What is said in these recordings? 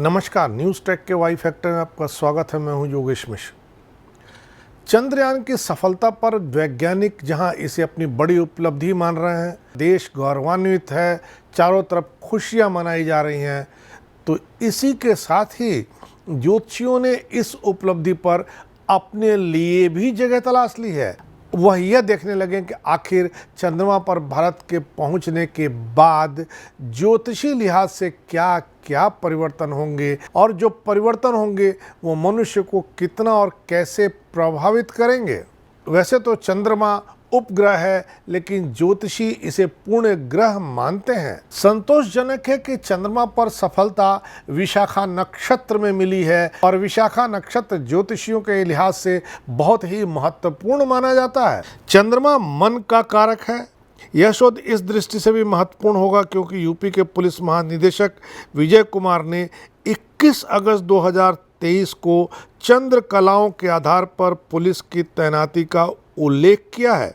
नमस्कार, news take के Y factor में आपका स्वागत है। मैं हूं योगेश मिश्र। चंद्रयान की सफलता पर वैज्ञानिक जहां इसे अपनी बड़ी उपलब्धि मान रहे हैं, देश गौरवान्वित है, चारों तरफ खुशियां मनाई जा रही हैं, तो इसी के साथ ही ज्योतिषियों ने इस उपलब्धि पर अपने लिए भी जगह तलाश ली है। वह यह देखने लगे कि आखिर चंद्रमा पर भारत के पहुंचने के बाद ज्योतिषी लिहाज से क्या क्या परिवर्तन होंगे और जो परिवर्तन होंगे वो मनुष्य को कितना और कैसे प्रभावित करेंगे। वैसे तो चंद्रमा उपग्रह है, लेकिन ज्योतिषी इसे पूर्ण ग्रह मानते हैं। संतोषजनक है कि चंद्रमा पर सफलता विशाखा नक्षत्र में मिली है और विशाखा नक्षत्र ज्योतिषियों के लिहाज से बहुत ही महत्वपूर्ण माना जाता है। चंद्रमा मन का कारक है। यह शोध इस दृष्टि से भी महत्वपूर्ण होगा क्योंकि यूपी के पुलिस महानिदेशक विजय कुमार ने 21 अगस्त 2023 को चंद्र कलाओं के आधार पर पुलिस की तैनाती का उल्लेख किया है।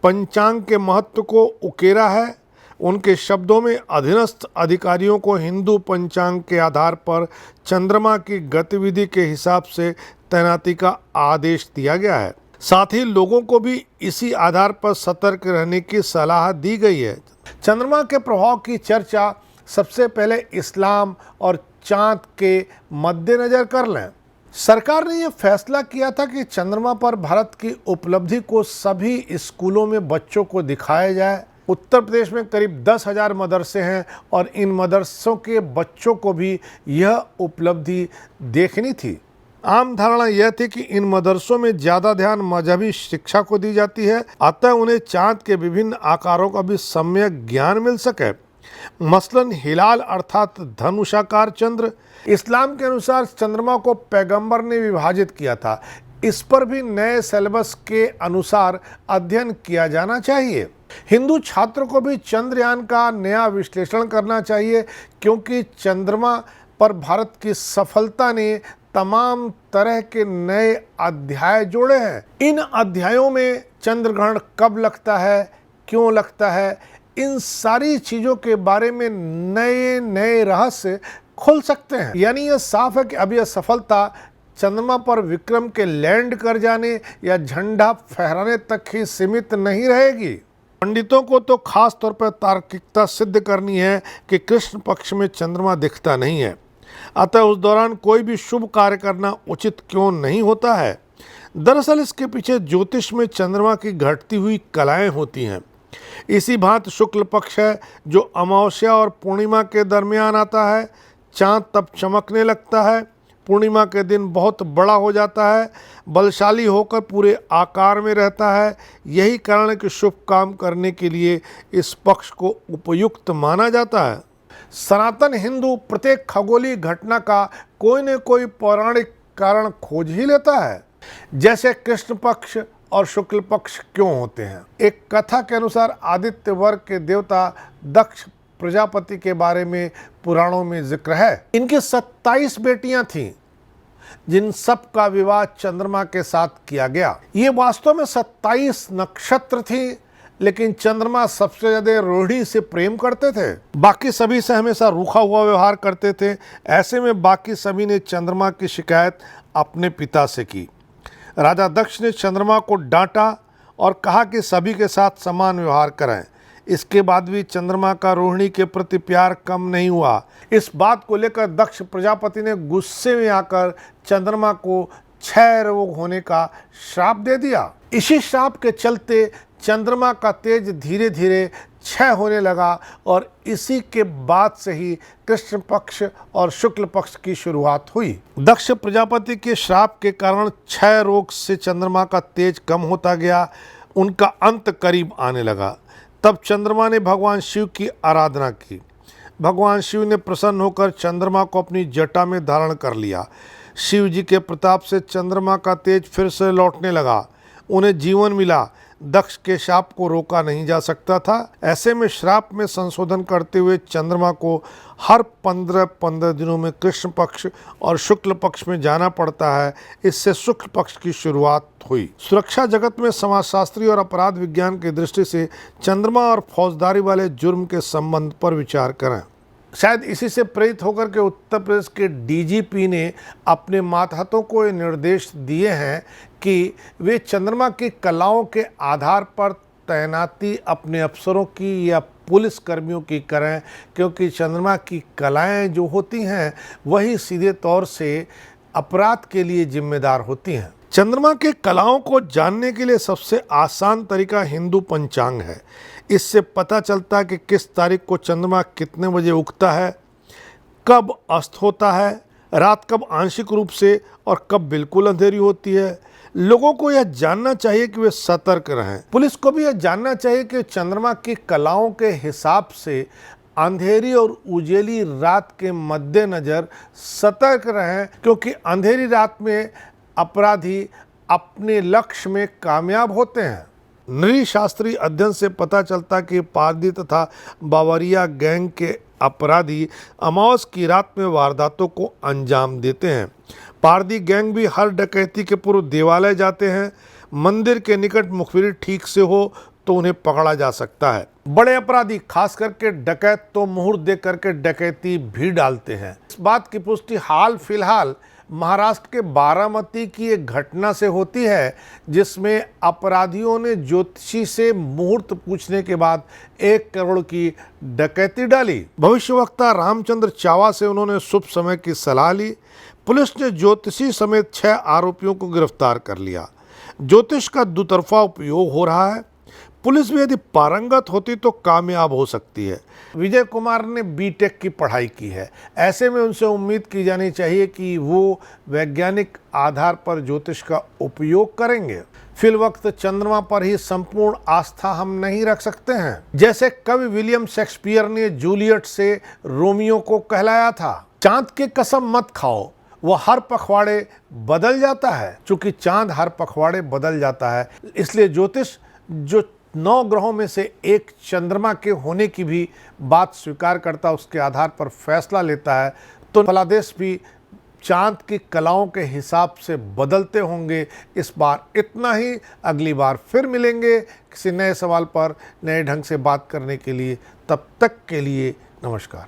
पंचांग के महत्व को उकेरा है। उनके शब्दों में अधीनस्थ अधिकारियों को हिंदू पंचांग के आधार पर चंद्रमा की गतिविधि के हिसाब से तैनाती का आदेश दिया गया है। साथ ही लोगों को भी इसी आधार पर सतर्क रहने की सलाह दी गई है। चंद्रमा के प्रभाव की चर्चा सबसे पहले इस्लाम और चांद के मद्देनजर कर लें। सरकार ने यह फैसला किया था कि चंद्रमा पर भारत की उपलब्धि को सभी स्कूलों में बच्चों को दिखाया जाए। उत्तर प्रदेश में करीब 10,000 मदरसे हैं और इन मदरसों के बच्चों को भी यह उपलब्धि देखनी थी। आम धारणा यह थी कि इन मदरसों में ज़्यादा ध्यान मजहबी शिक्षा को दी जाती है, अतः उन्हें चाँद के विभिन्न आकारों का भी सम्यक ज्ञान मिल सके। मसलन हिलाल अर्थात धनुषाकार चंद्र। इस्लाम के अनुसार चंद्रमा को पैगंबर ने विभाजित किया था। इस पर भी नए सिलेबस के अनुसार अध्ययन किया जाना चाहिए। हिंदू छात्रों को भी चंद्रयान का नया विश्लेषण करना चाहिए क्योंकि चंद्रमा पर भारत की सफलता ने तमाम तरह के नए अध्याय जोड़े हैं। इन अध्यायों में चंद्रग्रहण कब लगता है, क्यों लगता है, इन सारी चीज़ों के बारे में नए नए रहस्य खुल सकते हैं। यानी यह साफ है कि अब यह सफलता चंद्रमा पर विक्रम के लैंड कर जाने या झंडा फहराने तक ही सीमित नहीं रहेगी। पंडितों को तो खास तौर पर तार्किकता सिद्ध करनी है कि कृष्ण पक्ष में चंद्रमा दिखता नहीं है, अतः उस दौरान कोई भी शुभ कार्य करना उचित क्यों नहीं होता है। दरअसल इसके पीछे ज्योतिष में चंद्रमा की घटती हुई कलाएं होती हैं। इसी भांति शुक्ल पक्ष है जो अमावस्या और पूर्णिमा के दरमियान आता है। चाँद तब चमकने लगता है। पूर्णिमा के दिन बहुत बड़ा हो जाता है, बलशाली होकर पूरे आकार में रहता है। यही कारण है कि शुभ काम करने के लिए इस पक्ष को उपयुक्त माना जाता है। सनातन हिंदू प्रत्येक खगोलीय घटना का कोई न कोई पौराणिक कारण खोज ही लेता है, जैसे कृष्ण पक्ष और शुक्ल पक्ष क्यों होते हैं। एक कथा के अनुसार आदित्य वर्ग के देवता दक्ष प्रजापति के बारे में पुराणों में जिक्र है। इनकी 27 बेटियां थीं, जिन सब का विवाह चंद्रमा के साथ किया गया। ये वास्तव में 27 नक्षत्र थी, लेकिन चंद्रमा सबसे ज्यादा रोहिणी से प्रेम करते थे। बाकी सभी से हमेशा रूखा हुआ व्यवहार करते थे। ऐसे में बाकी सभी ने चंद्रमा की शिकायत अपने पिता से की। राजा दक्ष ने चंद्रमा को डांटा और कहा कि सभी के साथ समान व्यवहार करें। इसके बाद भी चंद्रमा का रोहिणी के प्रति प्यार कम नहीं हुआ। इस बात को लेकर दक्ष प्रजापति ने गुस्से में आकर चंद्रमा को क्षय रोग होने का श्राप दे दिया। इसी श्राप के चलते चंद्रमा का तेज धीरे धीरे क्षय होने लगा और इसी के बाद से ही कृष्ण पक्ष और शुक्ल पक्ष की शुरुआत हुई। दक्ष प्रजापति के श्राप के कारण क्षय रोग से चंद्रमा का तेज कम होता गया, उनका अंत करीब आने लगा। तब चंद्रमा ने भगवान शिव की आराधना की। भगवान शिव ने प्रसन्न होकर चंद्रमा को अपनी जटा में धारण कर लिया। शिव जी के प्रताप से चंद्रमा का तेज फिर से लौटने लगा, उन्हें जीवन मिला। दक्ष के शाप को रोका नहीं जा सकता था। ऐसे में श्राप में संशोधन करते हुए चंद्रमा को हर 15-15 दिनों में कृष्ण पक्ष और शुक्ल पक्ष में जाना पड़ता है। इससे शुक्ल पक्ष की शुरुआत हुई। सुरक्षा जगत में समाजशास्त्री और अपराध विज्ञान की दृष्टि से चंद्रमा और फौजदारी वाले जुर्म के संबंध पर विचार करें। शायद इसी से प्रेरित होकर के उत्तर प्रदेश के डीजीपी ने अपने मातहतों को ये निर्देश दिए हैं कि वे चंद्रमा की कलाओं के आधार पर तैनाती अपने अफसरों की या पुलिस कर्मियों की करें, क्योंकि चंद्रमा की कलाएं जो होती हैं वही सीधे तौर से अपराध के लिए जिम्मेदार होती हैं। चंद्रमा के कलाओं को जानने के लिए सबसे आसान तरीका हिंदू पंचांग है। इससे पता चलता है कि किस तारीख को चंद्रमा कितने बजे उगता है, कब अस्त होता है, रात कब आंशिक रूप से और कब बिल्कुल अंधेरी होती है। लोगों को यह जानना चाहिए कि वे सतर्क रहें। पुलिस को भी यह जानना चाहिए कि चंद्रमा की कलाओं के हिसाब से अंधेरी और उजेली रात के मद्देनज़र सतर्क रहें, क्योंकि अंधेरी रात में अपराधी अपने लक्ष्य में कामयाब होते हैं। नृशास्त्रीय अध्ययन से पता चलता कि पारदी तथा बावरिया गैंग के अपराधी अमावस की रात में वारदातों को अंजाम देते हैं। पारदी गैंग भी हर डकैती के पूर्व देवालय जाते हैं। मंदिर के निकट मुखबिरी ठीक से हो तो उन्हें पकड़ा जा सकता है। बड़े अपराधी खास करके डकैत तो मुहूर्त देख करके डकैती भी डालते हैं। इस बात की पुष्टि हाल फिलहाल महाराष्ट्र के बारामती की एक घटना से होती है, जिसमें अपराधियों ने ज्योतिषी से मुहूर्त पूछने के बाद 1 करोड़ की डकैती डाली। भविष्यवक्ता रामचंद्र चावा से उन्होंने शुभ समय की सलाह ली। पुलिस ने ज्योतिषी समेत 6 आरोपियों को गिरफ्तार कर लिया। ज्योतिष का दुतरफा उपयोग हो रहा है। पुलिस भी यदि पारंगत होती तो कामयाब हो सकती है। विजय कुमार ने बीटेक की पढ़ाई की है, ऐसे में उनसे उम्मीद की जानी चाहिए कि वो वैज्ञानिक आधार पर ज्योतिष का उपयोग करेंगे। फिलवक्त चंद्रमा पर ही संपूर्ण आस्था हम नहीं रख सकते हैं। जैसे कवि विलियम शेक्सपियर ने जूलियट से रोमियो को कहलाया था, चांद की कसम मत खाओ, वह हर पखवाड़े बदल जाता है। चूंकि चांद हर पखवाड़े बदल जाता है, इसलिए ज्योतिष जो 9 ग्रहों में से एक चंद्रमा के होने की भी बात स्वीकार करता, उसके आधार पर फैसला लेता है, तो फलादेश भी चांद की कलाओं के हिसाब से बदलते होंगे। इस बार इतना ही। अगली बार फिर मिलेंगे किसी नए सवाल पर नए ढंग से बात करने के लिए। तब तक के लिए नमस्कार।